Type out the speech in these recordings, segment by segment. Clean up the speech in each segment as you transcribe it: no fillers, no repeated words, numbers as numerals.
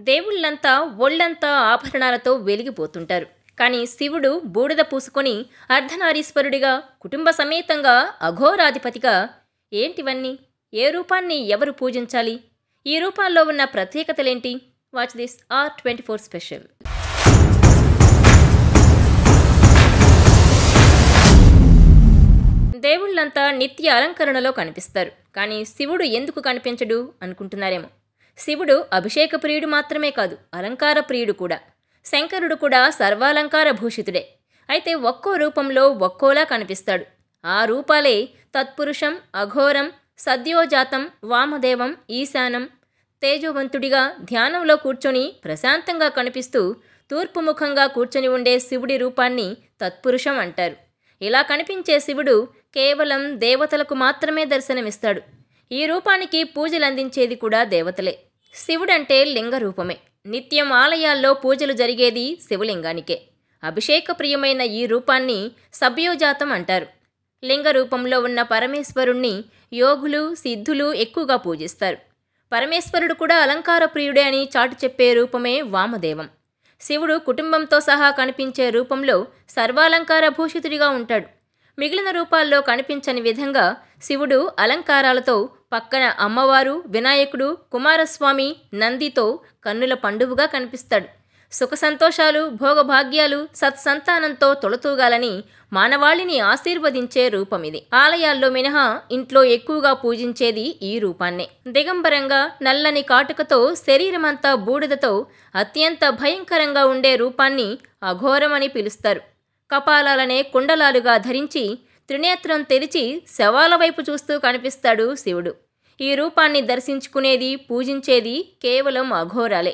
దేవుళ్ళంతా ఒళ్ళంతా ఆభరణాలతో వెలిగిపోతుంటారు. కానీ శివుడు బూడిద పూసుకొని అర్ధనారీశ్వరుడిగా కుటుంబ సమేతంగా అఘోరాధిపతిగా. ఏంటివన్నీ? ఏ రూపాన్ని ఎవరు పూజించాలి? ఈ రూపాల్లో ఉన్న ప్రత్యేకతలేంటి? Watch this R24 special. దేవుళ్ళంతా నిత్య అలంకరణలో కనిపిస్తారు. కానీ శివుడు ఎందుకు కనిపించడు అనుకుంటున్నారేమో. శివుడు అభిషేక ప్రియుడు మాత్రమే కాదు, అలంకార ప్రియుడు కూడా. శంకరుడు కూడా సర్వాలంకార భూషితుడే. అయితే ఒక్కో రూపంలో ఒక్కోలా కనిపిస్తాడు. ఆ రూపాలే తత్పురుషం, అఘోరం, సద్యోజాతం, వామదేవం, ఈశానం. తేజోవంతుడిగా ధ్యానంలో కూర్చొని ప్రశాంతంగా కనిపిస్తూ తూర్పుముఖంగా కూర్చొని ఉండే శివుడి రూపాన్ని తత్పురుషం అంటారు. ఇలా కనిపించే శివుడు కేవలం దేవతలకు మాత్రమే దర్శనమిస్తాడు. ఈ రూపానికి పూజలందించేది కూడా దేవతలే. శివుడంటే లింగ రూపమే. నిత్యం ఆలయాల్లో పూజలు జరిగేది శివలింగానికే. అభిషేక ప్రియమైన ఈ రూపాన్ని సభ్యోజాతం అంటారు. లింగ రూపంలో ఉన్న పరమేశ్వరుణ్ణి యోగులు, సిద్ధులు ఎక్కువగా పూజిస్తారు. పరమేశ్వరుడు కూడా అలంకార ప్రియుడే అని చాటు చెప్పే రూపమే వామదేవం. శివుడు కుటుంబంతో సహా కనిపించే రూపంలో సర్వాలంకార భూషితుడిగా ఉంటాడు. మిగిలిన రూపాల్లో కనిపించని విధంగా శివుడు అలంకారాలతో పక్కన అమ్మవారు, వినాయకుడు, కుమారస్వామి, నందితో కన్నుల పండువుగా కనిపిస్తాడు. సుఖ సంతోషాలు, భోగభాగ్యాలు, సత్సంతానంతో తొలతూగాలని మానవాళిని ఆశీర్వదించే రూపమిది. ఆలయాల్లో మినహా ఇంట్లో ఎక్కువగా పూజించేది ఈ రూపాన్నే. దిగంబరంగా నల్లని కాటుకతో శరీరమంతా బూడిదతో అత్యంత భయంకరంగా ఉండే రూపాన్ని అఘోరమని పిలుస్తారు. కపాలాలనే కుండలాలుగా ధరించి త్రినేత్రం తెరిచి శవాల వైపు చూస్తూ కనిపిస్తాడు శివుడు. ఈ రూపాన్ని దర్శించుకునేది, పూజించేది కేవలం అఘోరాలే.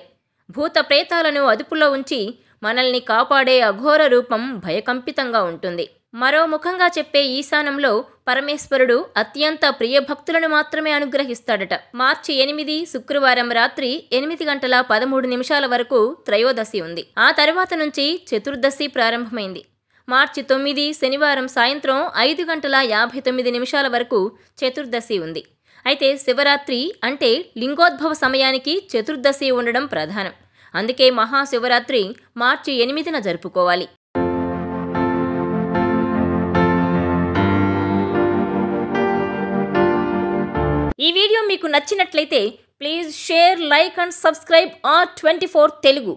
భూత ప్రేతాలను అదుపులో ఉంచి మనల్ని కాపాడే అఘోర రూపం భయకంపితంగా ఉంటుంది. మరో ముఖంగా చెప్పే ఈశానంలో పరమేశ్వరుడు అత్యంత ప్రియభక్తులను మాత్రమే అనుగ్రహిస్తాడట. మార్చి 8 శుక్రవారం రాత్రి 8:13 వరకు త్రయోదశి ఉంది. ఆ తర్వాత నుంచి చతుర్దశి ప్రారంభమైంది. మార్చి 9 శనివారం సాయంత్రం 5:59 వరకు చతుర్దశి ఉంది. అయితే శివరాత్రి అంటే లింగోద్భవ సమయానికి చతుర్దశి ఉండడం ప్రధానం. అందుకే మహాశివరాత్రి మార్చి 8న జరుపుకోవాలి. ఈ వీడియో మీకు నచ్చినట్లయితే please share, like and subscribe R24 Telugu.